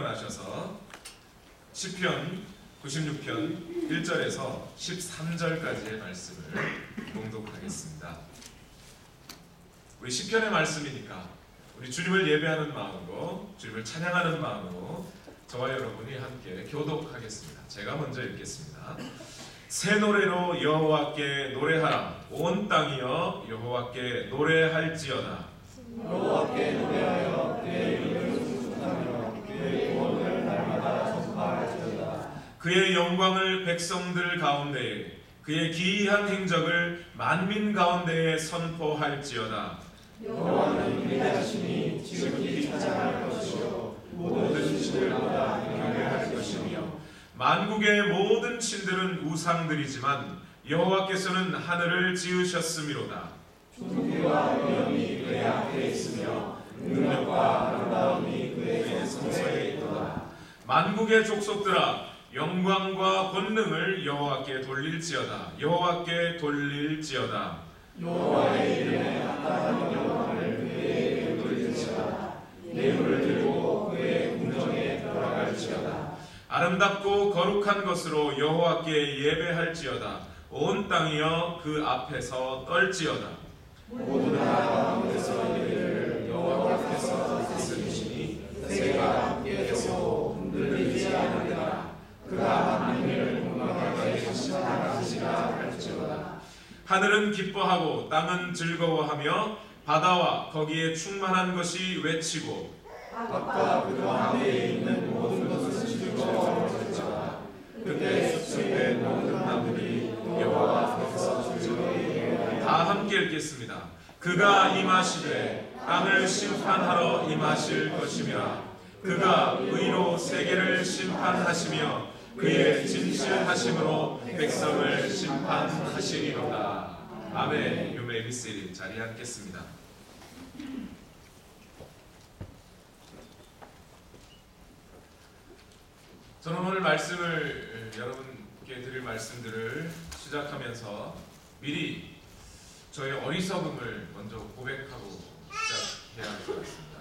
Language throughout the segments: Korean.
하셔서 시편 96편 1절에서 13절까지의 말씀을 봉독하겠습니다. 우리 시편의 말씀이니까 우리 주님을 예배하는 마음으로, 주님을 찬양하는 마음으로 저와 여러분이 함께 교독하겠습니다. 제가 먼저 읽겠습니다. 새 노래로 여호와께 노래하라. 온 땅이여 여호와께 노래할지어다. 여호와께 노래하여 그의 이름을 칭송하며 그의 구원을 날마다 전파할지어다. 그의 영광을 백성들 가운데에, 그의 기이한 행적을 만민 가운데에 선포할지어다. 여호와는 위대하시니 지극히 찬양할 것이요 모든 신들보다 경외할 것이며 만국의 모든 신들은 우상들이지만 여호와께서는 하늘을 지으셨음이로다. 존귀와 위엄이 그의 앞에 있으며 능력과 아름다움이 그의 성소에 있도다. 만국의 족속들아, 영광과 권능을 여호와께 돌릴지어다. 여호와께 돌릴지어다. 여호와의 이름에 합당한 영광을 그에게 돌릴지어다. 예물을 들고 그의 궁정에 들어갈지어다. 아름답고 거룩한 것으로 여호와께 예배할지어다. 온 땅이여 그 앞에서 떨지어다. 모든 나라 가운데서 예배를 여호와께서 다스리시니 새가 함께 서고 흔들리지 않으리라. 그가 만민을 공평하게 심판하시라 할지어다. 하늘은 기뻐하고 땅은 즐거워하며 바다와 거기에 충만한 것이 외치고 바다와 그 가운데에 있는 모든 것은 즐거워할지어다. 그때 숲의 모든 나무들이 여호와 앞에서 즐거이 다 함께 읽겠습니다. 그가 임하시되 땅을 심판하러 임하실 것이며 그가 의로 세계를 심판하시며 그의 진실하심으로 백성을 심판하시리로다. 아멘. You may be seated. 자리에 앉겠습니다. 저는 오늘 말씀을 여러분께 드릴 말씀들을 시작하면서 미리 저의 어리석음을 먼저 고백하고 시작해야 할 것 같습니다.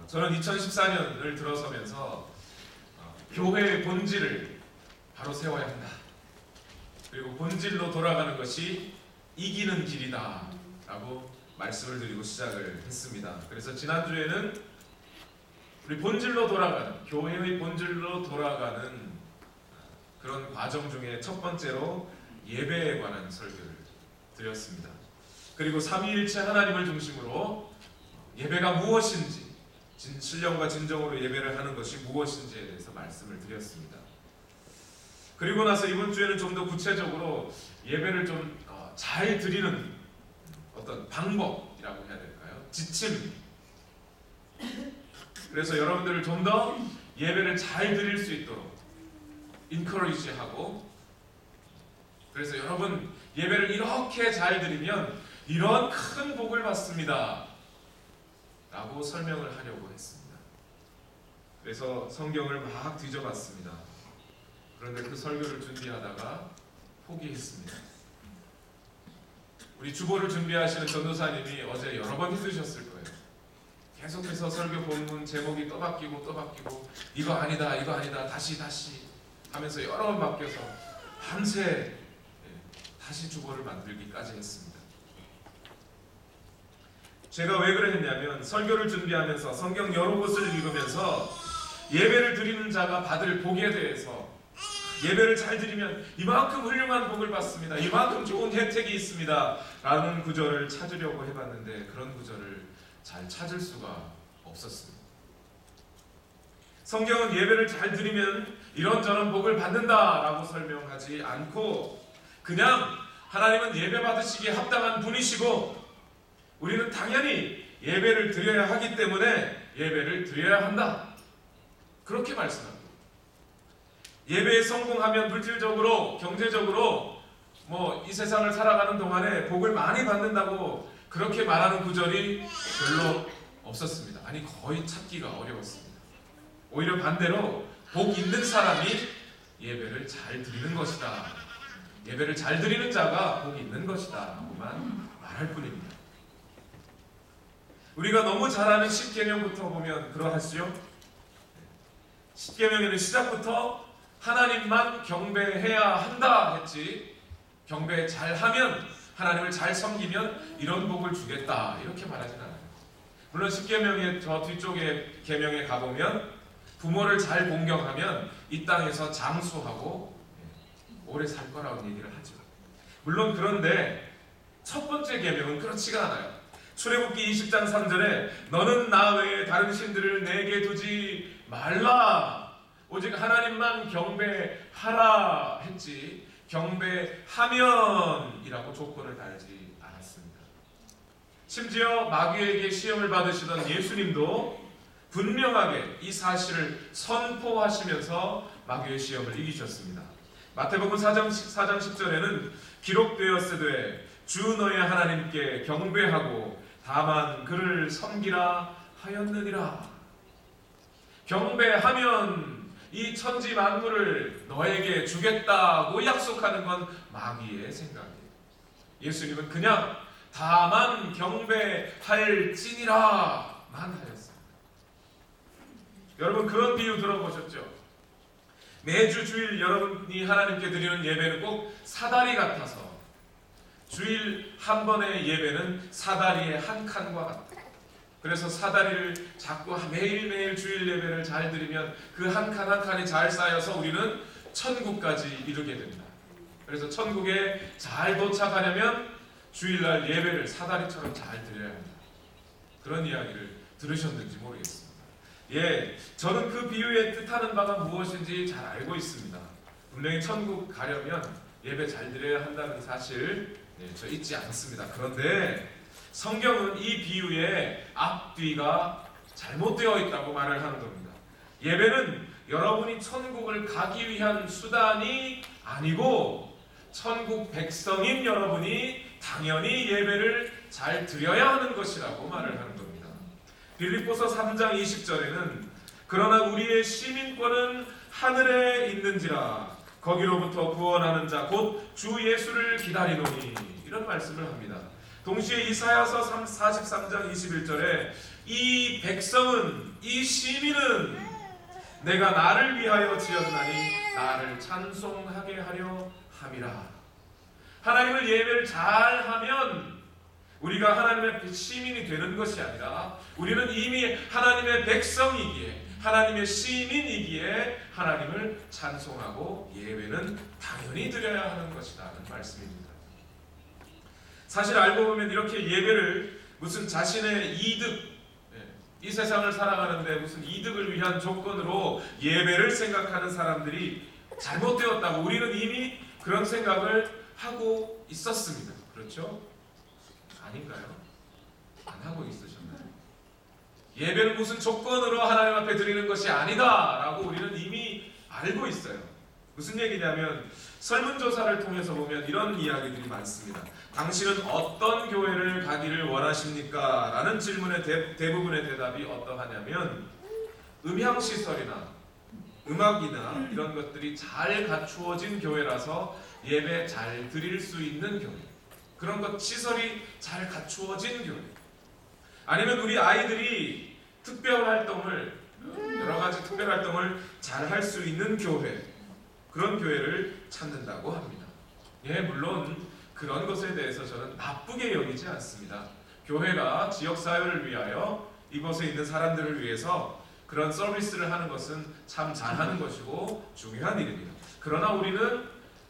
저는 2014년을 들어서면서 교회의 본질을 바로 세워야 한다. 그리고 본질로 돌아가는 것이 이기는 길이다 라고 말씀을 드리고 시작을 했습니다. 그래서 지난주에는 우리 본질로 돌아가는, 교회의 본질로 돌아가는 그런 과정 중에 첫 번째로 예배에 관한 설교를 드렸습니다. 그리고 삼위일체 하나님을 중심으로 예배가 무엇인지, 신령과 진정으로 예배를 하는 것이 무엇인지에 대해서 말씀을 드렸습니다. 그리고 나서 이번 주에는 좀 더 구체적으로 예배를 좀 잘 드리는 어떤 방법이라고 해야 될까요? 지침. 그래서 여러분들을 좀 더 예배를 잘 드릴 수 있도록 인커리지하고, 그래서 여러분 예배를 이렇게 잘 드리면 이런 큰 복을 받습니다 라고 설명을 하려고 했습니다. 그래서 성경을 막 뒤져봤습니다. 그런데 그 설교를 준비하다가 포기했습니다. 우리 주보를 준비하시는 전도사님이 어제 여러 번 힘드셨을 거예요. 계속해서 설교 본문 제목이 또 바뀌고 또 바뀌고, 이거 아니다 이거 아니다 다시 하면서 여러 번 바뀌어서 밤새 다시 주보를 만들기까지 했습니다. 제가 왜 그랬냐면 설교를 준비하면서 성경 여러 곳을 읽으면서 예배를 드리는 자가 받을 복에 대해서, 예배를 잘 드리면 이만큼 훌륭한 복을 받습니다, 이만큼 좋은 혜택이 있습니다 라는 구절을 찾으려고 해봤는데 그런 구절을 잘 찾을 수가 없었습니다. 성경은 예배를 잘 드리면 이런저런 복을 받는다라고 설명하지 않고 그냥 하나님은 예배 받으시기에 합당한 분이시고 우리는 당연히 예배를 드려야 하기 때문에 예배를 드려야 한다, 그렇게 말씀합니다. 예배에 성공하면 물질적으로, 경제적으로 이 세상을 살아가는 동안에 복을 많이 받는다고 그렇게 말하는 구절이 별로 없었습니다. 아니, 거의 찾기가 어려웠습니다. 오히려 반대로 복 있는 사람이 예배를 잘 드리는 것이다, 예배를 잘 드리는 자가 복 있는 것이다 라고만 말할 뿐입니다. 우리가 너무 잘 아는 10계명부터 보면 그러하시죠. 십계명에는 시작부터 하나님만 경배해야 한다 했지, 경배 잘하면, 하나님을 잘 섬기면 이런 복을 주겠다 이렇게 말하진 않아요. 물론 십계명의 저 뒤쪽에 계명에 가보면 부모를 잘 공경하면 이 땅에서 장수하고 오래 살 거라고 얘기를 하죠. 물론 그런데 첫 번째 계명은 그렇지가 않아요. 출애굽기 20장 3절에 너는 나 외에 다른 신들을 내게 두지 말라, 오직 하나님만 경배하라 했지, 경배하면이라고 조건을 달지 않았습니다. 심지어 마귀에게 시험을 받으시던 예수님도 분명하게 이 사실을 선포하시면서 마귀의 시험을 이기셨습니다. 마태복음 4장 10절에는 기록되었으되 주 너의 하나님께 경배하고 다만 그를 섬기라 하였느니라. 경배하면 이 천지 만물을 너에게 주겠다고 약속하는 건 마귀의 생각이에요. 예수님은 그냥 다만 경배할지니라만 하였습니다. 여러분 그런 비유 들어보셨죠? 매주 주일 여러분이 하나님께 드리는 예배는 꼭 사다리 같아서, 주일 한 번의 예배는 사다리의 한 칸과 같다. 그래서 사다리를 자꾸 매일매일 주일 예배를 잘 드리면 그 한 칸 한 칸이 잘 쌓여서 우리는 천국까지 이르게 된다. 그래서 천국에 잘 도착하려면 주일날 예배를 사다리처럼 잘 드려야 한다. 그런 이야기를 들으셨는지 모르겠습니다. 예, 저는 그 비유의 뜻하는 바가 무엇인지 잘 알고 있습니다. 분명히 천국 가려면 예배 잘 드려야 한다는 사실 저 잊지 않습니다. 그런데 성경은 이 비유의 앞뒤가 잘못되어 있다고 말을 하는 겁니다. 예배는 여러분이 천국을 가기 위한 수단이 아니고 천국 백성인 여러분이 당연히 예배를 잘 드려야 하는 것이라고 말을 하는 겁니다. 빌립보서 3장 20절에는 그러나 우리의 시민권은 하늘에 있는지라 거기로부터 구원하는 자 곧 주 예수를 기다리노니, 이런 말씀을 합니다. 동시에 이사야서 43장 21절에 이 백성은, 이 시민은 내가 나를 위하여 지었나니 나를 찬송하게 하려 함이라. 하나님을 예배를 잘하면 우리가 하나님의 시민이 되는 것이 아니라 우리는 이미 하나님의 백성이기에, 하나님의 시민이기에 하나님을 찬송하고 예배는 당연히 드려야 하는 것이라는 말씀입니다. 사실 알고 보면 이렇게 예배를 무슨 자신의 이득, 이 세상을 살아가는데 무슨 이득을 위한 조건으로 예배를 생각하는 사람들이 잘못되었다고 우리는 이미 그런 생각을 하고 있었습니다. 그렇죠? 아닌가요? 안 하고 있으셨나요? 예배는 무슨 조건으로 하나님 앞에 드리는 것이 아니다라고 우리는 이미 알고 있어요. 무슨 얘기냐면 설문조사를 통해서 보면 이런 이야기들이 많습니다. 당신은 어떤 교회를 가기를 원하십니까? 라는 질문의 대부분의 대답이 어떠하냐면 음향시설이나 음악이나 이런 것들이 잘 갖추어진 교회라서 예배 잘 드릴 수 있는 교회, 그런 것 시설이 잘 갖추어진 교회, 아니면 우리 아이들이 특별 활동을, 여러 가지 특별 활동을 잘 할 수 있는 교회, 그런 교회를 찾는다고 합니다. 예, 물론 그런 것에 대해서 저는 나쁘게 여기지 않습니다. 교회가 지역사회를 위하여 이곳에 있는 사람들을 위해서 그런 서비스를 하는 것은 참 잘하는 것이고 중요한 일입니다. 그러나 우리는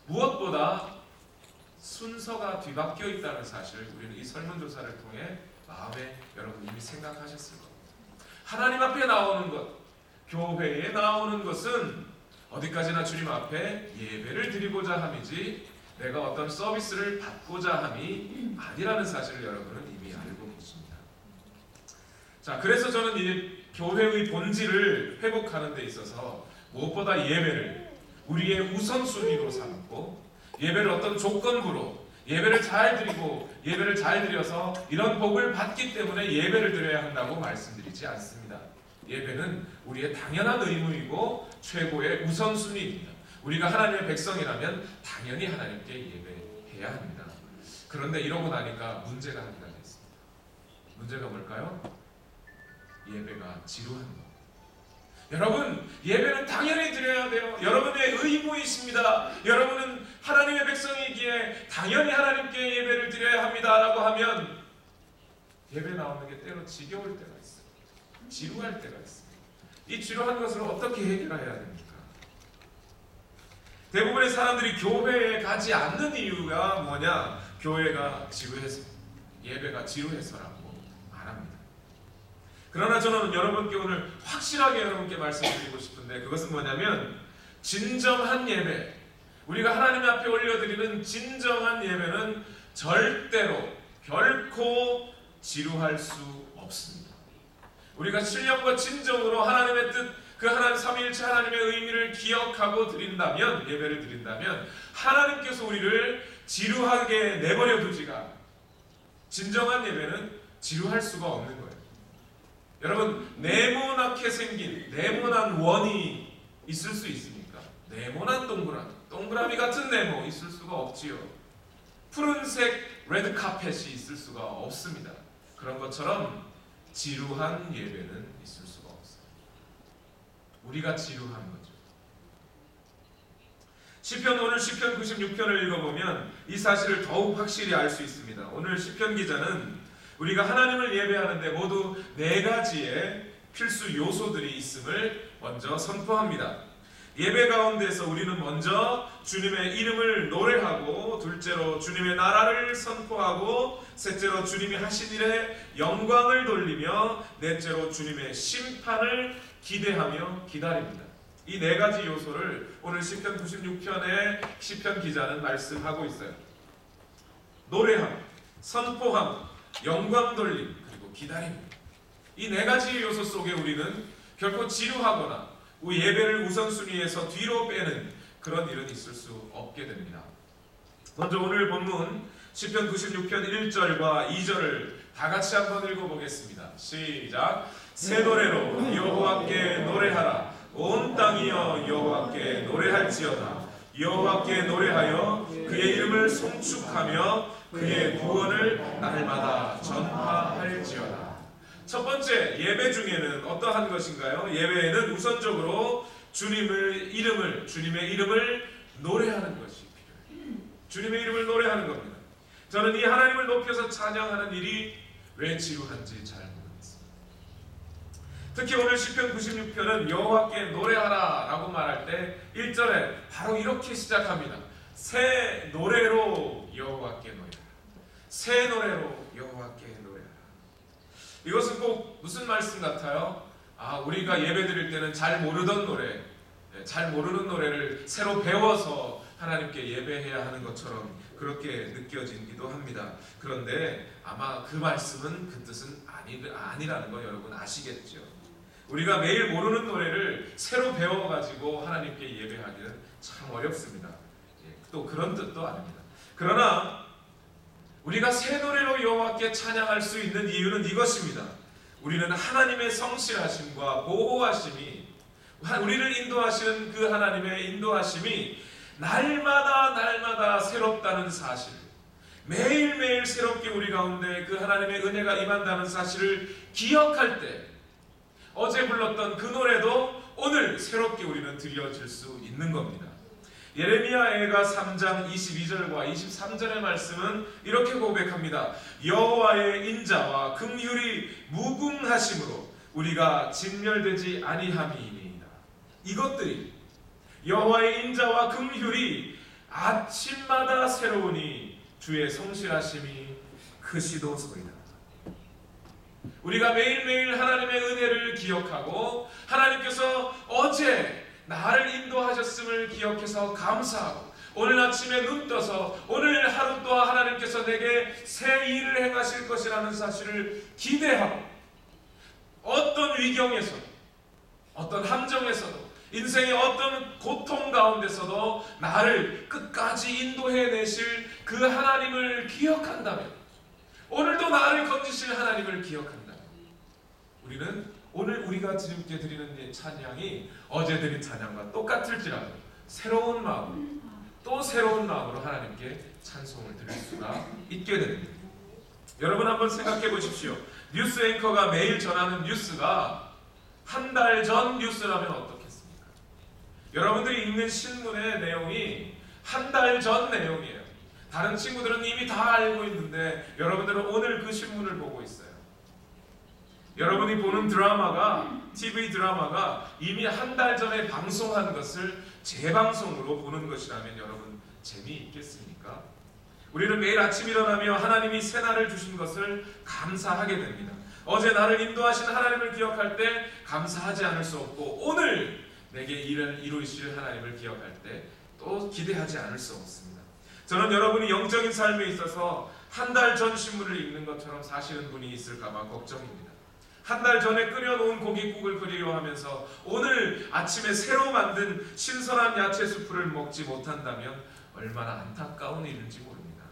무엇보다 순서가 뒤바뀌어 있다는 사실을 우리는 이 설문조사를 통해 마음에 여러분 이미 생각하셨을 겁니다. 하나님 앞에 나오는 것, 교회에 나오는 것은 어디까지나 주님 앞에 예배를 드리고자 함이지 내가 어떤 서비스를 받고자 함이 아니라는 사실을 여러분은 이미 알고 계십니다. 자, 그래서 저는 이 교회의 본질을 회복하는 데 있어서 무엇보다 예배를 우리의 우선순위로 삼고 예배를 어떤 조건부로, 예배를 잘 드리고 예배를 잘 드려서 이런 복을 받기 때문에 예배를 드려야 한다고 말씀드리지 않습니다. 예배는 우리의 당연한 의무이고 최고의 우선순위입니다. 우리가 하나님의 백성이라면 당연히 하나님께 예배해야 합니다. 그런데 이러고 나니까 문제가 한 가지 있습니다. 문제가 뭘까요? 예배가 지루한 것. 여러분, 예배는 당연히 드려야 돼요. 여러분의 의무이십니다. 여러분은 하나님의 백성이기에 당연히 하나님께 예배를 드려야 합니다라고 하면 예배 나오는 게 때로 지겨울 때가 있어요. 지루할 때가 있어요. 이 지루한 것을 어떻게 해결해야 됩니까? 대부분의 사람들이 교회에 가지 않는 이유가 뭐냐? 교회가 지루해서, 예배가 지루해서라고 말합니다. 그러나 저는 여러분께 오늘 확실하게 여러분께 말씀드리고 싶은데, 그것은 뭐냐면 진정한 예배, 우리가 하나님 앞에 올려드리는 진정한 예배는 절대로 결코 지루할 수 없습니다. 우리가 신령과 진정으로 하나님의 뜻, 그 하나님 삼위일체 하나님의 의미를 기억하고 드린다면, 예배를 드린다면 하나님께서 우리를 지루하게 내버려 두지가, 진정한 예배는 지루할 수가 없는 거예요. 여러분, 네모나게 생긴 네모난 원이 있을 수 있습니까? 네모난 동그라미 같은 네모 있을 수가 없지요. 푸른색 레드 카펫이 있을 수가 없습니다. 그런 것처럼 지루한 예배는 있을 수가 없어요. 우리가 지루한 거죠. 시편, 오늘 시편 96편을 읽어보면 이 사실을 더욱 확실히 알 수 있습니다. 오늘 시편 기자는 우리가 하나님을 예배하는데 모두 4가지의 필수 요소들이 있음을 먼저 선포합니다. 예배 가운데서 우리는 먼저 주님의 이름을 노래하고, 둘째로 주님의 나라를 선포하고, 셋째로 주님이 하신 일에 영광을 돌리며, 넷째로 주님의 심판을 기대하며 기다립니다. 이 4가지 요소를 오늘 시편 96편의 시편 기자는 말씀하고 있어요. 노래함, 선포함, 영광 돌림, 그리고 기다림. 이 4가지 요소 속에 우리는 결코 지루하거나 예배를 우선순위에서 뒤로 빼는 그런 일은 있을 수 없게 됩니다. 먼저 오늘 본문 시편 96편 1절과 2절을 다 같이 한번 읽어보겠습니다. 시작. 새 노래로 여호와께 노래하라. 온 땅이여 여호와께 노래할지어다. 여호와께 노래하여 그의 이름을 송축하며 그의 구원을 날마다 전파할지어다. 첫 번째, 예배 중에는 어떠한 것인가요? 예배에는 우선적으로 주님의 이름을 노래하는 것이 필요해요. 주님의 이름을 노래하는 겁니다. 저는 이 하나님을 높여서 찬양하는 일이 왜 지루한지 잘 모르겠습니다. 특히 오늘 시편 96편은 여호와께 노래하라 라고 말할 때 1절에 바로 이렇게 시작합니다. 새 노래로 여호와께 노래하라. 새 노래로 여호와께 노래하라. 이것은 꼭 무슨 말씀 같아요? 우리가 예배 드릴 때는 잘 모르던 노래, 잘 모르는 노래를 새로 배워서 하나님께 예배해야 하는 것처럼 그렇게 느껴지기도 합니다. 그런데 아마 그 말씀은, 그 뜻은 아니라는 거 여러분 아시겠죠? 우리가 매일 모르는 노래를 새로 배워가지고 하나님께 예배하기는 참 어렵습니다. 또 그런 뜻도 아닙니다. 그러나 우리가 새 노래로 여호와께 찬양할 수 있는 이유는 이것입니다. 우리는 하나님의 성실하심과 보호하심이, 우리를 인도하시는 그 하나님의 인도하심이 날마다 새롭다는 사실, 매일매일 새롭게 우리 가운데 그 하나님의 은혜가 임한다는 사실을 기억할 때 어제 불렀던 그 노래도 오늘 새롭게 우리는 들려질 수 있는 겁니다. 예레미야가 3장 22절과 23절의 말씀은 이렇게 고백합니다. 여호와의 인자와 긍휼이 무궁하심으로 우리가 진멸되지 아니함이니이다. 이것들이, 여호와의 인자와 긍휼이 아침마다 새로우니 주의 성실하심이 크시도소이다. 우리가 매일매일 하나님의 은혜를 기억하고 하나님께서 어제 나를 인도하셨음을 기억해서 감사하고, 오늘 아침에 눈 떠서 오늘 하루 또한 하나님께서 내게 새 일을 행하실 것이라는 사실을 기대하고, 어떤 위경에서도, 어떤 함정에서도, 인생의 어떤 고통 가운데서도 나를 끝까지 인도해 내실 그 하나님을 기억한다면, 오늘도 나를 건지실 하나님을 기억한다면, 우리는 오늘 우리가 주님께 드리는 찬양이 어제 드린 찬양과 똑같을지라도 새로운 마음, 또 새로운 마음으로 하나님께 찬송을 드릴 수가 있게 됩니다. 여러분 한번 생각해 보십시오. 뉴스 앵커가 매일 전하는 뉴스가 한 달 전 뉴스라면 어떻겠습니까? 여러분들이 읽는 신문의 내용이 한 달 전 내용이에요. 다른 친구들은 이미 다 알고 있는데 여러분들은 오늘 그 신문을 보고 있어요. 여러분이 보는 드라마가, TV 드라마가 이미 한 달 전에 방송한 것을 재방송으로 보는 것이라면 여러분 재미있겠습니까? 우리는 매일 아침 일어나며 하나님이 새 날을 주신 것을 감사하게 됩니다. 어제 나를 인도하신 하나님을 기억할 때 감사하지 않을 수 없고, 오늘 내게 일을 이루실 하나님을 기억할 때 또 기대하지 않을 수 없습니다. 저는 여러분이 영적인 삶에 있어서 한 달 전 신문을 읽는 것처럼 사시는 분이 있을까 봐 걱정입니다. 한 달 전에 끓여놓은 고깃국을 그리워하면서 오늘 아침에 새로 만든 신선한 야채 수프를 먹지 못한다면 얼마나 안타까운 일인지 모릅니다.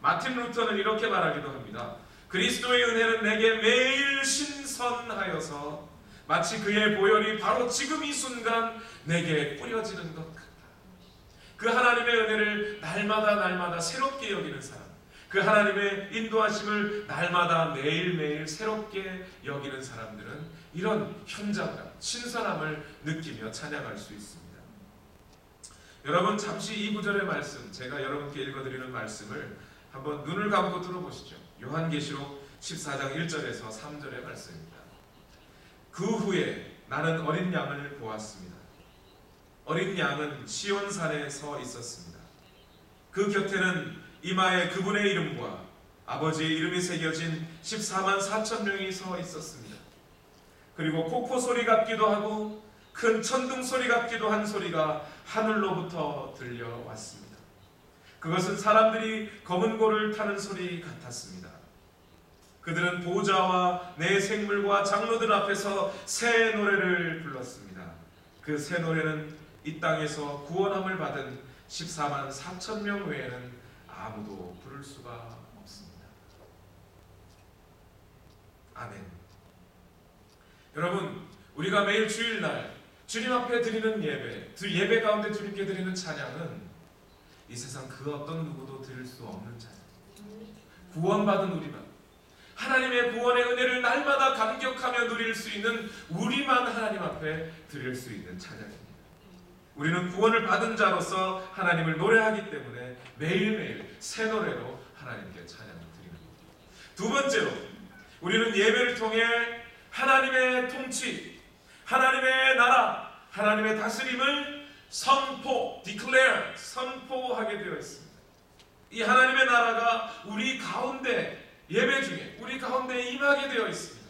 마틴 루터는 이렇게 말하기도 합니다. 그리스도의 은혜는 내게 매일 신선하여서 마치 그의 보혈이 바로 지금 이 순간 내게 뿌려지는 것 같다. 그 하나님의 은혜를 날마다 새롭게 여기는 사람, 그 하나님의 인도하심을 날마다 매일매일 새롭게 여기는 사람들은 이런 현장감, 신선함을 느끼며 찬양할 수 있습니다. 여러분, 잠시 이 구절의 말씀, 제가 여러분께 읽어드리는 말씀을 한번 눈을 감고 들어보시죠. 요한계시록 14장 1절에서 3절의 말씀입니다. 그 후에 나는 어린 양을 보았습니다. 어린 양은 시온산에 서 있었습니다. 그 곁에는 이마에 그분의 이름과 아버지의 이름이 새겨진 14만 4천 명이 서 있었습니다. 그리고 폭포 소리 같기도 하고 큰 천둥 소리 같기도 한 소리가 하늘로부터 들려왔습니다. 그것은 사람들이 검은 고를 타는 소리 같았습니다. 그들은 보좌와 내 생물과 장로들 앞에서 새 노래를 불렀습니다. 그 새 노래는 이 땅에서 구원함을 받은 14만 4천 명 외에는 아무도 부를 수가 없습니다. 아멘. 여러분, 우리가 매일 주일날 주님 앞에 드리는 예배, 그 예배 가운데 주님께 드리는 찬양은 이 세상 그 어떤 누구도 드릴 수 없는 찬양. 구원받은 우리만, 하나님의 구원의 은혜를 날마다 감격하며 누릴 수 있는 우리만 하나님 앞에 드릴 수 있는 찬양입니다. 우리는 구원을 받은 자로서 하나님을 노래하기 때문에 매일매일 새 노래로 하나님께 찬양을 드리는 겁니다. 두 번째로, 우리는 예배를 통해 하나님의 통치, 하나님의 나라, 하나님의 다스림을 declare, 선포하게 되어 있습니다. 이 하나님의 나라가 우리 가운데, 예배 중에 우리 가운데 임하게 되어 있습니다.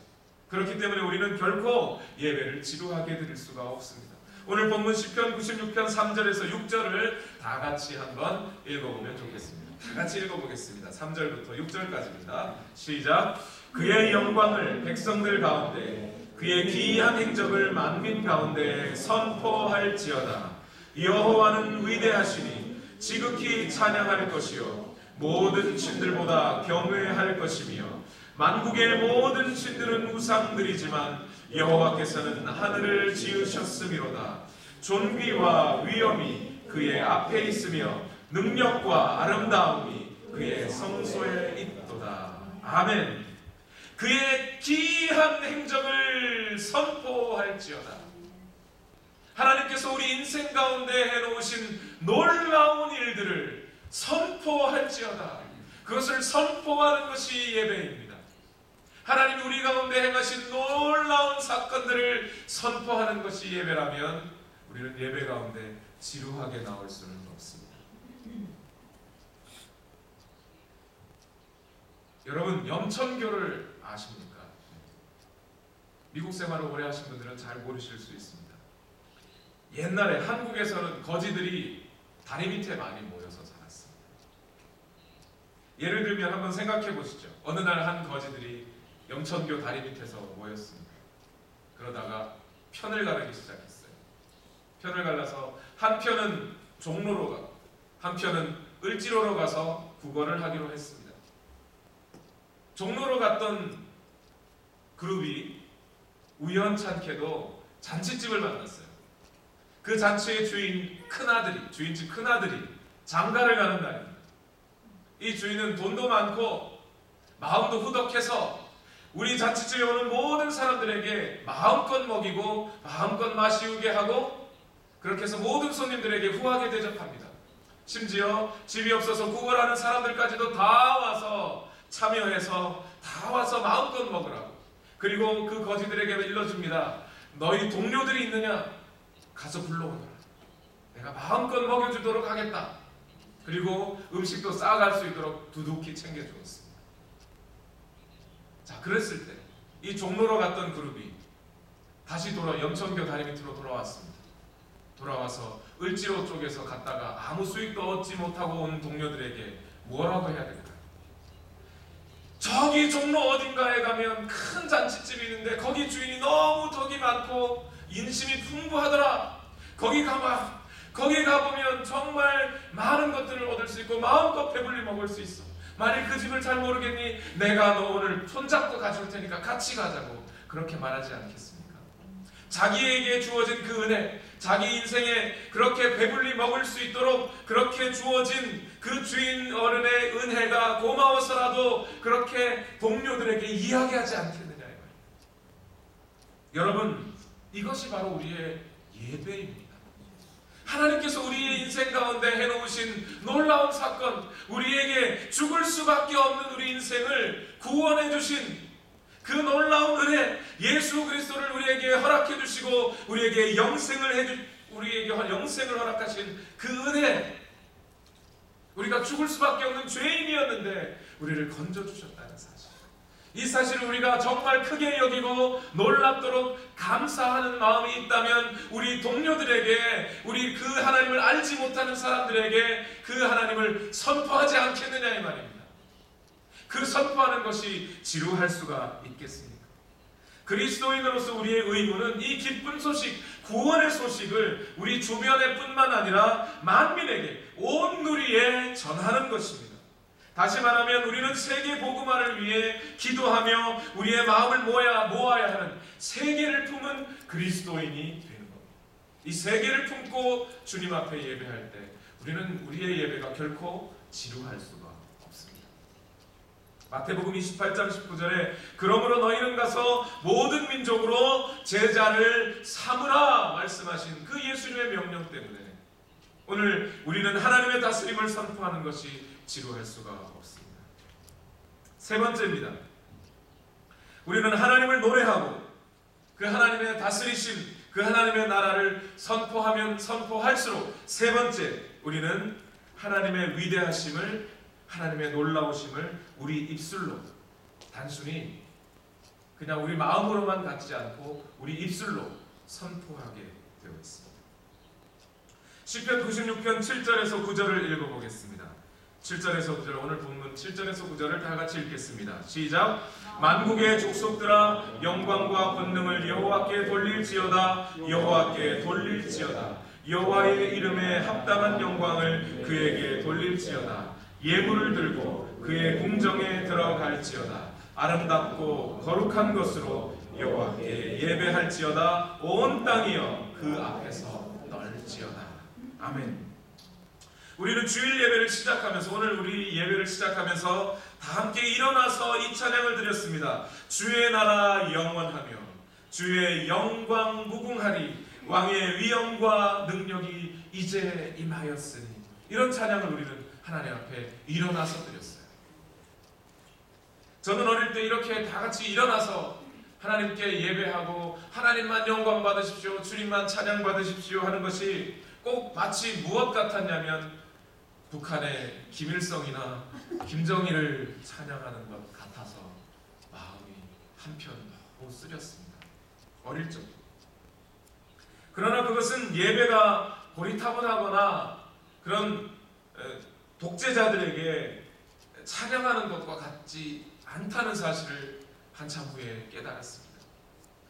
그렇기 때문에 우리는 결코 예배를 지루하게 드릴 수가 없습니다. 오늘 본문 시편 96편 3절에서 6절을 다 같이 한번 읽어보면 좋겠습니다. 다 같이 읽어보겠습니다. 3절부터 6절까지입니다. 시작. 그의 영광을 백성들 가운데, 그의 기이한 행적을 만민 가운데 선포할지어다. 여호와는 위대하시니 지극히 찬양할 것이요 모든 신들보다 경외할 것이며, 만국의 모든 신들은 우상들이지만 여호와께서는 하늘을 지으셨음이로다. 존귀와 위엄이 그의 앞에 있으며 능력과 아름다움이 그의 성소에 있도다. 아멘. 그의 기이한 행적을 선포할지어다. 하나님께서 우리 인생 가운데 해놓으신 놀라운 일들을 선포할지어다. 그것을 선포하는 것이 예배입니다. 하나님이 우리 가운데 행하신 놀라운 사건들을 선포하는 것이 예배라면 우리는 예배 가운데 지루하게 나올 수는 없습니다. 여러분, 염천교를 아십니까? 미국 생활을 오래 하신 분들은 잘 모르실 수 있습니다. 옛날에 한국에서는 거지들이 다리 밑에 많이 모여서 살았습니다. 예를 들면 한번 생각해 보시죠. 어느 날 한 거지들이 염천교 다리 밑에서 모였습니다. 그러다가 편을 가르기 시작했어요. 편을 갈라서 한 편은 종로로 가고 한 편은 을지로로 가서 구걸을 하기로 했습니다. 종로로 갔던 그룹이 우연찮게도 잔치집을 만났어요. 그 잔치의 주인집 큰아들이 장가를 가는 날입니다. 이 주인은 돈도 많고 마음도 후덕해서 우리 잔치집에 오는 모든 사람들에게 마음껏 먹이고 마음껏 마시우게 하고 그렇게 해서 모든 손님들에게 후하게 대접합니다. 심지어 집이 없어서 구걸하는 사람들까지도 다 와서 참여해서 다 와서 마음껏 먹으라고. 그리고 그 거지들에게 일러줍니다. 너희 동료들이 있느냐? 가서 불러오너라. 내가 마음껏 먹여주도록 하겠다. 그리고 음식도 싸갈 수 있도록 두둑히 챙겨주었습니다. 자, 그랬을 때 이 종로로 갔던 그룹이 다시 염천교 다리 밑으로 돌아왔습니다. 돌아와서 을지로 쪽에서 갔다가 아무 수익도 얻지 못하고 온 동료들에게 뭐라고 해야 될까요? 저기 종로 어딘가에 가면 큰 잔치집이 있는데 거기 주인이 너무 덕이 많고 인심이 풍부하더라. 거기 가보면 정말 많은 것들을 얻을 수 있고 마음껏 배불리 먹을 수 있어. 만일 그 집을 잘 모르겠니? 내가 너 오늘 손잡고 가줄 테니까 같이 가자고 그렇게 말하지 않겠습니까? 자기에게 주어진 그 은혜, 자기 인생에 그렇게 배불리 먹을 수 있도록 그렇게 주어진 그 주인 어른의 은혜가 고마워서라도 그렇게 동료들에게 이야기하지 않겠느냐 이 말이에요. 여러분, 이것이 바로 우리의 예배입니다. 하나님께서 우리의 인생 가운데 해놓으신 놀라운 사건, 우리에게 죽을 수밖에 없는 우리 인생을 구원해 주신 그 놀라운 은혜, 예수 그리스도를 우리에게 허락해 주시고 우리에게 영생을 허락하신 그 은혜, 우리가 죽을 수밖에 없는 죄인이었는데 우리를 건져 주셨다는 사실, 이 사실을 우리가 정말 크게 여기고 놀랍도록 감사하는 마음이 있다면 우리 동료들에게, 우리 그 하나님을 알지 못하는 사람들에게 그 하나님을 선포하지 않겠느냐 이 말입니다. 그 선포하는 것이 지루할 수가 있겠습니까? 그리스도인으로서 우리의 의무는 이 기쁜 소식, 구원의 소식을 우리 주변에 뿐만 아니라 만민에게, 온 누리에 전하는 것입니다. 다시 말하면 우리는 세계 복음화를 위해 기도하며 우리의 마음을 모아야 하는 세계를 품은 그리스도인이 되는 겁니다. 이 세계를 품고 주님 앞에 예배할 때 우리는 우리의 예배가 결코 지루할 수가 없습니다. 마태복음 28장 19절에 그러므로 너희는 가서 모든 민족으로 제자를 삼으라 말씀하신 그 예수님의 명령 때문에 오늘 우리는 하나님의 다스림을 선포하는 것이 지루할 수가 없습니다. 세 번째입니다. 우리는 하나님을 노래하고 그 하나님의 다스리심, 그 하나님의 나라를 선포하면 선포할수록 세 번째, 우리는 하나님의 위대하심을, 하나님의 놀라우심을 우리 입술로, 단순히 그냥 우리 마음으로만 갖지 않고 우리 입술로 선포하게 되어 있습니다. 시편 96편 7절에서 9절을 읽어보겠습니다. 7절에서 9절, 오늘 본문 7절에서 9절을 다 같이 읽겠습니다. 시작. 만국의 족속들아 영광과 권능을 여호와께 돌릴지어다. 여호와께 돌릴지어다. 여호와의 이름에 합당한 영광을 그에게 돌릴지어다. 예물을 들고 그의 궁정에 들어갈지어다. 아름답고 거룩한 것으로 여호와께 예배할지어다. 온 땅이여 그 앞에서 널지어다. 아멘. 우리는 주일 예배를 시작하면서, 오늘 우리 예배를 시작하면서 다 함께 일어나서 이 찬양을 드렸습니다. 주의 나라 영원하며 주의 영광 무궁하리. 왕의 위엄과 능력이 이제 임하였으니. 이런 찬양을 우리는 하나님 앞에 일어나서 드렸어요. 저는 어릴 때 이렇게 다 같이 일어나서 하나님께 예배하고 하나님만 영광 받으십시오, 주님만 찬양 받으십시오 하는 것이 꼭 마치 무엇 같았냐면 북한의 김일성이나 김정일을 찬양하는 것 같아서 마음이 한편 너무 쓰렸습니다. 어릴 적. 그러나 그것은 예배가 고리타분하거나 그런 독재자들에게 찬양하는 것과 같지 않다는 사실을 한참 후에 깨달았습니다.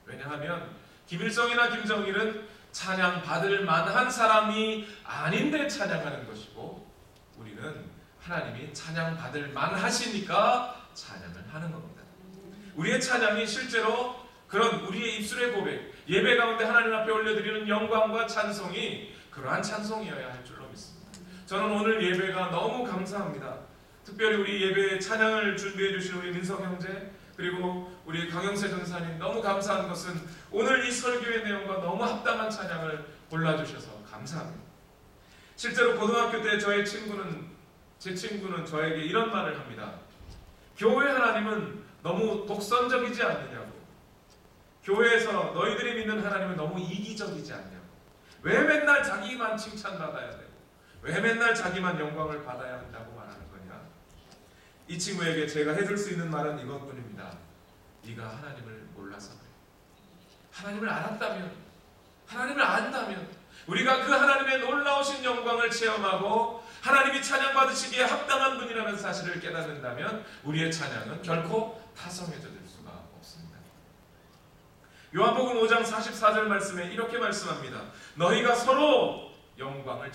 왜냐하면 김일성이나 김정일은 찬양 받을 만한 사람이 아닌데 찬양하는 것이고, 우리는 하나님이 찬양 받을 만하시니까 찬양을 하는 겁니다. 우리의 찬양이 실제로 그런 우리의 입술의 고백, 예배 가운데 하나님 앞에 올려드리는 영광과 찬송이 그러한 찬송이어야 할 줄로 믿습니다. 저는 오늘 예배가 너무 감사합니다. 특별히 우리 예배에 찬양을 준비해 주신 우리 민성 형제, 그리고 우리 강영세 전사님 너무 감사한 것은 오늘 이 설교의 내용과 너무 합당한 찬양을 골라주셔서 감사합니다. 실제로 고등학교 때 제 친구는 저에게 이런 말을 합니다. 교회 하나님은 너무 독선적이지 않느냐고. 교회에서 너희들이 믿는 하나님은 너무 이기적이지 않냐고. 왜 맨날 자기만 칭찬받아야 되고 왜 맨날 자기만 영광을 받아야 한다고 말하는 거냐. 이 친구에게 제가 해줄 수 있는 말은 이것뿐입니다. 네가 하나님을 몰라서 그래. 하나님을 알았다면, 하나님을 안다면 우리가 그 하나님의 놀라우신 영광을 체험하고 하나님이 찬양받으시기에 합당한 분이라는 사실을 깨닫는다면 우리의 찬양은 결코 타성해져 들 수가 없습니다. 요한복음 5장 44절 말씀에 이렇게 말씀합니다. 너희가 서로 영광을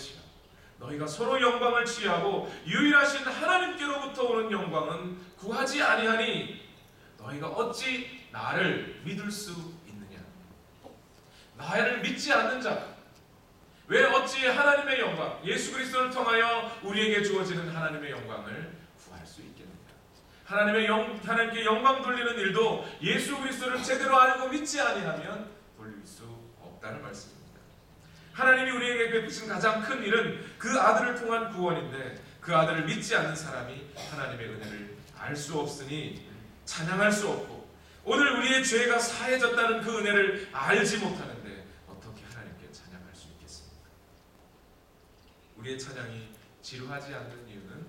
취하고 유일하신 하나님께로부터 오는 영광은 구하지 아니하니 너희가 어찌 나를 믿을 수 있느냐. 나를 믿지 않는 자, 왜 어찌 하나님의 영광, 예수 그리스도를 통하여 우리에게 주어지는 하나님의 영광을 구할 수 있겠느냐. 하나님께 영광 돌리는 일도 예수 그리스도를 제대로 알고 믿지 아니하면 돌릴 수 없다는 말씀입니다. 하나님이 우리에게 베푸신 가장 큰 일은 그 아들을 통한 구원인데 그 아들을 믿지 않는 사람이 하나님의 은혜를 알 수 없으니 찬양할 수 없고 오늘 우리의 죄가 사해졌다는 그 은혜를 알지 못하는데 어떻게 하나님께 찬양할 수 있겠습니까? 우리의 찬양이 지루하지 않는 이유는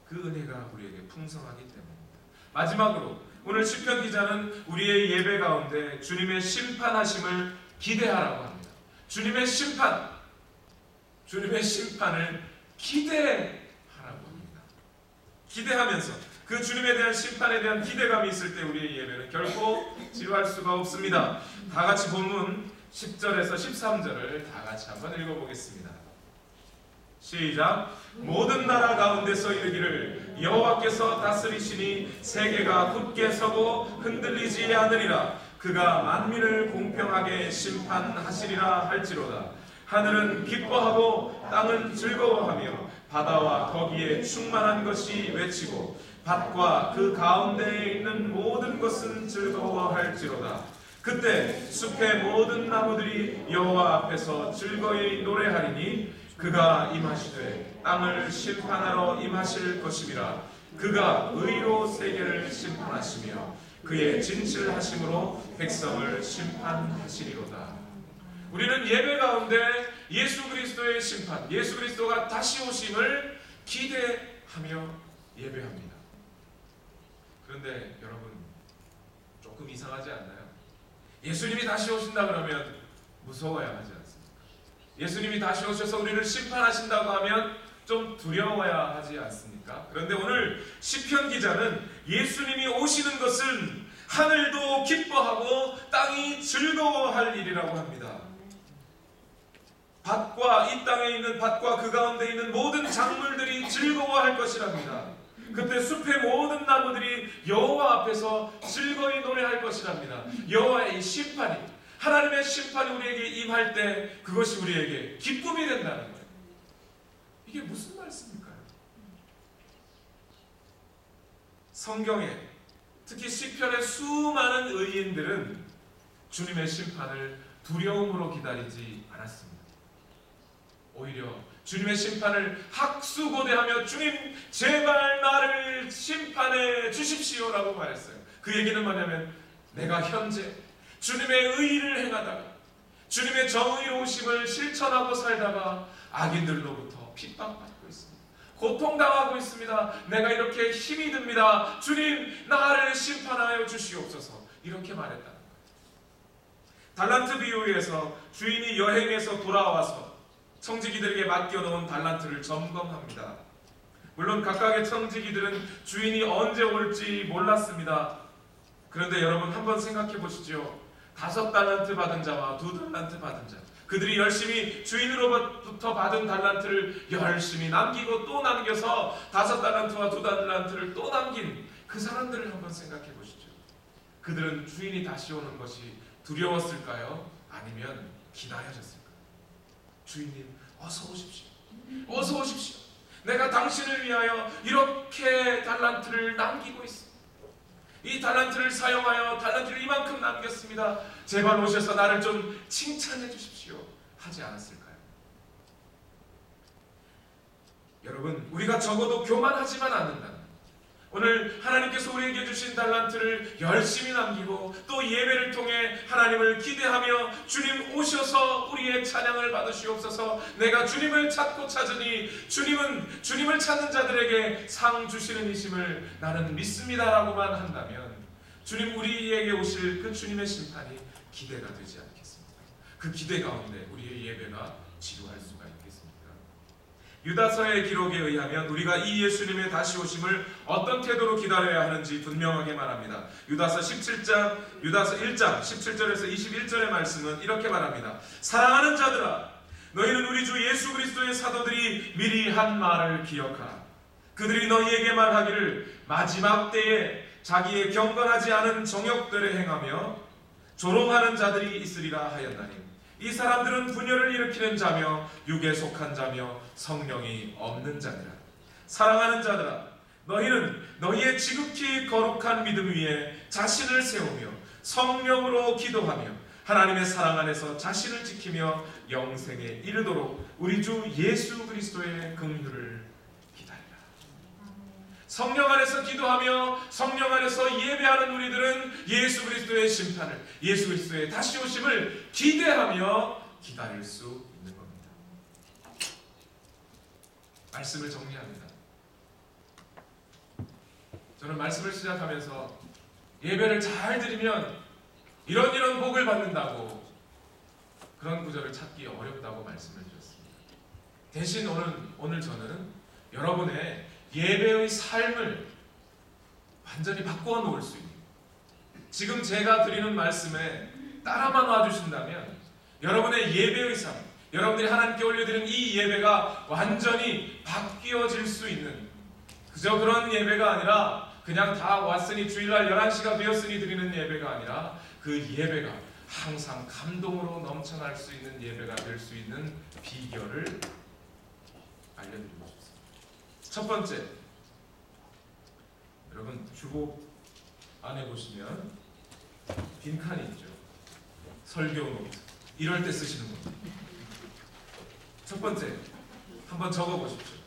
그 은혜가 우리에게 풍성하기 때문입니다. 마지막으로 오늘 시편 기자는 우리의 예배 가운데 주님의 심판하심을 기대하라고 합니다. 주님의 심판을 기대하라고 합니다. 기대하면서 그 주님에 대한 심판에 대한 기대감이 있을 때 우리의 예배는 결코 지루할 수가 없습니다. 다 같이 본문 10절에서 13절을 다 같이 한번 읽어보겠습니다. 시작. 모든 나라 가운데서 이르기를 여호와께서 다스리시니 세계가 굳게 서고 흔들리지 않으리라. 그가 만민을 공평하게 심판하시리라 할지로다. 하늘은 기뻐하고 땅은 즐거워하며 바다와 거기에 충만한 것이 외치고 밭과 그 가운데에 있는 모든 것은 즐거워할지로다. 그때 숲의 모든 나무들이 여호와 앞에서 즐거이 노래하리니 그가 임하시되 땅을 심판하러 임하실 것임이라. 그가 의로 세계를 심판하시며 그의 진실하심으로 백성을 심판하시리로다. 우리는 예배 가운데 예수 그리스도의 심판, 예수 그리스도가 다시 오심을 기대하며 예배합니다. 그런데 여러분, 조금 이상하지 않나요? 예수님이 다시 오신다 그러면 무서워야 하지 않습니까? 예수님이 다시 오셔서 우리를 심판하신다고 하면 좀 두려워야 하지 않습니까? 그런데 오늘 시편 기자는 예수님이 오시는 것은 하늘도 기뻐하고 땅이 즐거워할 일이라고 합니다. 밭과 이 땅에 있는 밭과 그 가운데 있는 모든 작물들이 즐거워할 것이랍니다. 그때 숲의 모든 나무들이 여호와 앞에서 즐거이 노래할 것이랍니다. 여호와의 심판이, 하나님의 심판이 우리에게 임할 때 그것이 우리에게 기쁨이 된다는 거예요. 이게 무슨 말씀일까요? 성경에 특히 시편의 수많은 의인들은 주님의 심판을 두려움으로 기다리지 않았습니다. 오히려 주님의 심판을 학수고대하며 주님 제발 나를 심판해 주십시오라고 말했어요. 그 얘기는 뭐냐면 내가 현재 주님의 의를 행하다가 주님의 정의로우심을 실천하고 살다가 악인들로부터 핍박받고 있습니다. 고통당하고 있습니다. 내가 이렇게 힘이 듭니다. 주님 나를 심판하여 주시옵소서. 이렇게 말했다는 거예요. 달란트 비유에서 주인이 여행에서 돌아와서 청지기들에게 맡겨놓은 달란트를 점검합니다. 물론 각각의 청지기들은 주인이 언제 올지 몰랐습니다. 그런데 여러분 한번 생각해 보시죠. 5달란트 받은 자와 2달란트 받은 자, 그들이 열심히 주인으로부터 받은 달란트를 열심히 남기고 또 남겨서 5달란트와 2달란트를 또 남긴 그 사람들을 한번 생각해 보시죠. 그들은 주인이 다시 오는 것이 두려웠을까요? 아니면 기다려졌을까요? 주인님 어서 오십시오. 어서 오십시오. 내가 당신을 위하여 이렇게 달란트를 남기고 있습니다. 이 달란트를 사용하여 달란트를 이만큼 남겼습니다. 제발 오셔서 나를 좀 칭찬해 주십시오. 하지 않았을까요? 여러분, 우리가 적어도 교만하지만 않는다. 오늘 하나님께서 우리에게 주신 달란트를 열심히 남기고 또 예배를 통해 하나님을 기대하며 주님 오셔서 우리의 찬양을 받으시옵소서. 내가 주님을 찾고 찾으니 주님은 주님을 찾는 자들에게 상 주시는 이심을 나는 믿습니다라고만 한다면 주님 우리에게 오실 그 주님의 심판이 기대가 되지 않겠습니까? 그 기대 가운데 우리의 예배가 지루할 수가 있겠습니까? 유다서의 기록에 의하면 우리가 이 예수님의 다시 오심을 어떤 태도로 기다려야 하는지 분명하게 말합니다. 유다서 1장 17절에서 21절의 말씀은 이렇게 말합니다. 사랑하는 자들아, 너희는 우리 주 예수 그리스도의 사도들이 미리 한 말을 기억하라. 그들이 너희에게 말하기를 마지막 때에 자기의 경건하지 않은 정욕들을 행하며 조롱하는 자들이 있으리라 하였나니 이 사람들은 분열을 일으키는 자며 육에 속한 자며 성령이 없는 자니라. 사랑하는 자들아, 너희는 너희의 지극히 거룩한 믿음 위에 자신을 세우며 성령으로 기도하며 하나님의 사랑 안에서 자신을 지키며 영생에 이르도록 우리 주 예수 그리스도의 긍휼을 기다리라. 성령 안에서 기도하며 성령 안에서 예배하는 우리들은 예수 그리스도의 심판을, 예수 그리스도의 다시 오심을 기대하며 기다릴 수 있는 겁니다. 말씀을 정리합니다. 저는 말씀을 시작하면서 예배를 잘 드리면 이런 복을 받는다고 그런 구절을 찾기 어렵다고 말씀을 드렸습니다. 대신 오늘 저는 여러분의 예배의 삶을 완전히 바꾸어 놓을 수 있는, 지금 제가 드리는 말씀에 따라만 와주신다면 여러분의 예배의 삶, 여러분들이 하나님께 올려드리는 이 예배가 완전히 바뀌어질 수 있는, 그저 그런 예배가 아니라 그냥 다 왔으니 주일날 11시가 되었으니 드리는 예배가 아니라 그 예배가 항상 감동으로 넘쳐날 수 있는 예배가 될 수 있는 비결을 알려드리고 싶습니다. 첫 번째, 여러분 주복 안에 보시면 빈칸이 있죠. 설교 노트, 이럴 때 쓰시는 겁니다. 첫 번째, 한번 적어보십시오.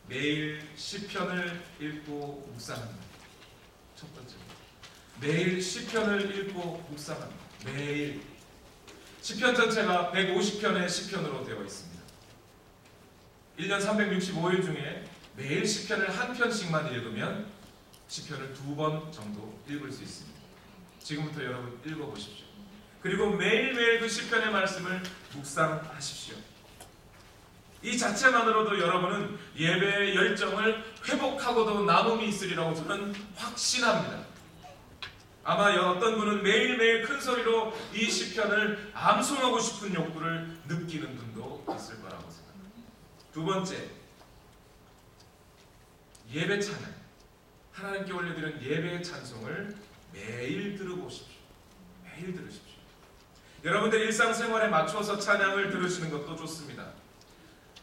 매일 시편을 읽고 묵상합니다. 첫 번째, 매일 시편을 읽고 묵상합니다. 매일. 시편 전체가 150편의 시편으로 되어 있습니다. 1년 365일 중에 매일 시편을 한 편씩만 읽으면 시편을 2번 정도 읽을 수 있습니다. 지금부터 여러분 읽어보십시오. 그리고 매일매일 그 시편의 말씀을 묵상하십시오. 이 자체만으로도 여러분은 예배의 열정을 회복하고도 남음이 있으리라고 저는 확신합니다. 아마 어떤 분은 매일매일 큰 소리로 이 시편을 암송하고 싶은 욕구를 느끼는 분도 있을 거라고 생각합니다. 두 번째, 예배 찬양, 하나님께 올려드리는 예배의 찬송을 매일 들어보십시오. 매일 들으십시오. 여러분들 일상생활에 맞춰서 찬양을 들으시는 것도 좋습니다.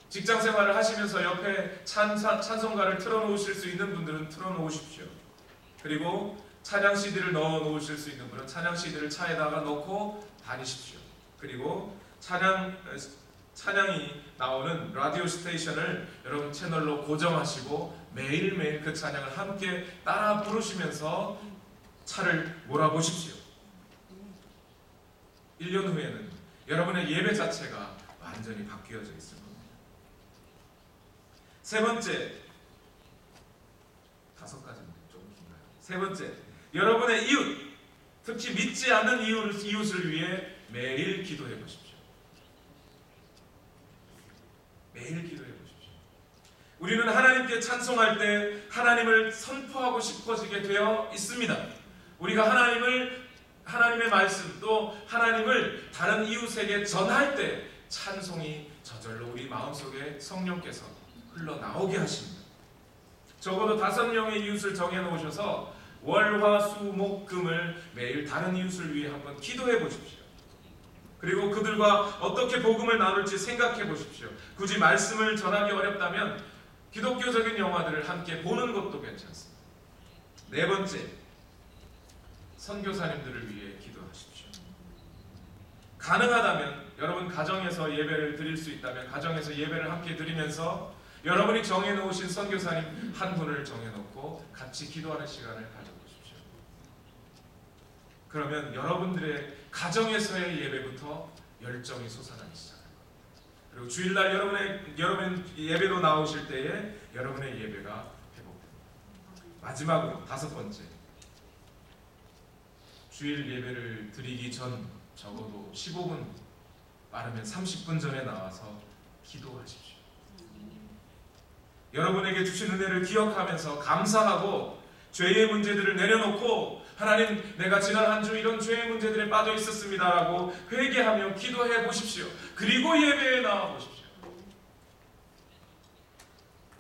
직장생활을 하시면서 옆에 찬송가를 틀어놓으실 수 있는 분들은 틀어놓으십시오. 그리고 찬양 CD를 넣어놓으실 수 있는 분은 찬양 CD를 차에다가 넣고 다니십시오. 그리고 찬양이 나오는 라디오 스테이션을 여러분 채널로 고정하시고 매일매일 그 찬양을 함께 따라 부르시면서 차를 몰아보십시오. 1년 후에는 여러분의 예배 자체가 완전히 바뀌어져 있을 겁니다. 세 번째, 5가지인데 좀 긴가요? 세 번째, 여러분의 이웃, 특히 믿지 않는 이웃을 위해 매일 기도해 보십시오. 매일 기도해 보십시오. 우리는 하나님께 찬송할 때 하나님을 선포하고 싶어지게 되어 있습니다. 우리가 하나님의 말씀 또 하나님을 다른 이웃에게 전할 때 찬송이 저절로 우리 마음속에 성령께서 흘러나오게 하십니다. 적어도 5명의 이웃을 정해놓으셔서 월, 화, 수, 목, 금을 매일 다른 이웃을 위해 한번 기도해 보십시오. 그리고 그들과 어떻게 복음을 나눌지 생각해 보십시오. 굳이 말씀을 전하기 어렵다면 기독교적인 영화들을 함께 보는 것도 괜찮습니다. 네 번째, 선교사님들을 위해 기도하십시오. 가능하다면 여러분 가정에서 예배를 드릴 수 있다면 가정에서 예배를 함께 드리면서 여러분이 정해놓으신 선교사님 한 분을 정해놓고 같이 기도하는 시간을 가져보십시오. 그러면 여러분들의 가정에서의 예배부터 열정이 솟아나기 시작합니다. 그리고 주일날 여러분 예배로 나오실 때에 여러분의 예배가 회복됩니다. 마지막으로 다섯 번째, 주일 예배를 드리기 전 적어도 15분, 빠르면 30분 전에 나와서 기도하십시오. 여러분에게 주신 은혜를 기억하면서 감사하고 죄의 문제들을 내려놓고 하나님, 내가 지난 한 주 이런 죄의 문제들에 빠져 있었습니다라고 회개하며 기도해 보십시오. 그리고 예배에 나와 보십시오.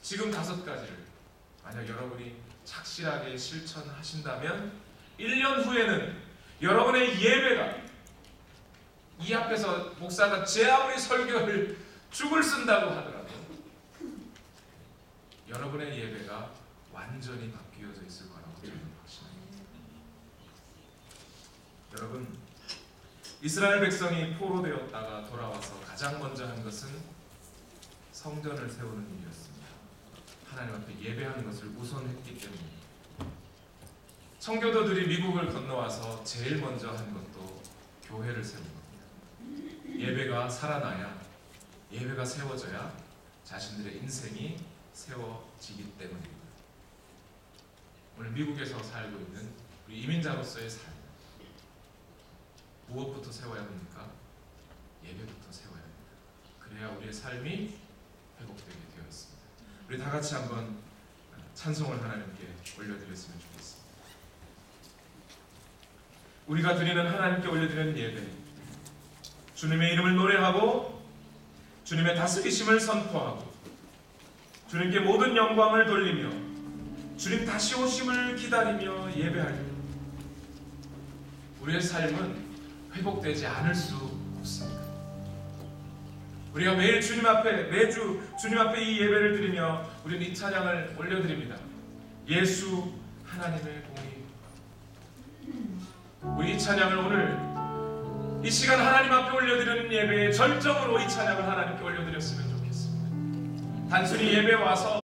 지금 다섯 가지를 만약 여러분이 착실하게 실천하신다면 1년 후에는 여러분의 예배가 이 앞에서 목사가 제 아무리 설교를 죽을 쓴다고 하더라도 여러분의 예배가 완전히 바뀌어져 있을 거라고 저는 확신합니다. 여러분, 이스라엘 백성이 포로되었다가 돌아와서 가장 먼저 한 것은 성전을 세우는 일이었습니다. 하나님 앞에 예배하는 것을 우선했기 때문입니다. 청교도들이 미국을 건너와서 제일 먼저 한 것도 교회를 세운 겁니다. 예배가 살아나야, 예배가 세워져야 자신들의 인생이 세워지기 때문입니다. 오늘 미국에서 살고 있는 우리 이민자로서의 삶, 무엇부터 세워야 합니까? 예배부터 세워야 합니다. 그래야 우리의 삶이 회복되게 되어 있습니다. 우리 다 같이 한번 찬송을 하나님께 올려드렸으면 좋겠습니다. 우리가 드리는 하나님께 올려드리는 예배, 주님의 이름을 노래하고 주님의 다스리심을 선포하고 주님께 모든 영광을 돌리며 주님 다시 오심을 기다리며 예배할 때 우리의 삶은 회복되지 않을 수 없습니다. 우리가 매일 주님 앞에, 매주 주님 앞에 이 예배를 드리며 우리는 이 찬양을 올려드립니다. 예수 하나님의 공의. 우리 이 찬양을 오늘 이 시간 하나님 앞에 올려드리는 예배의 절정으로 이 찬양을 하나님께 올려드렸으면 좋겠습니다. 단순히 예배 와서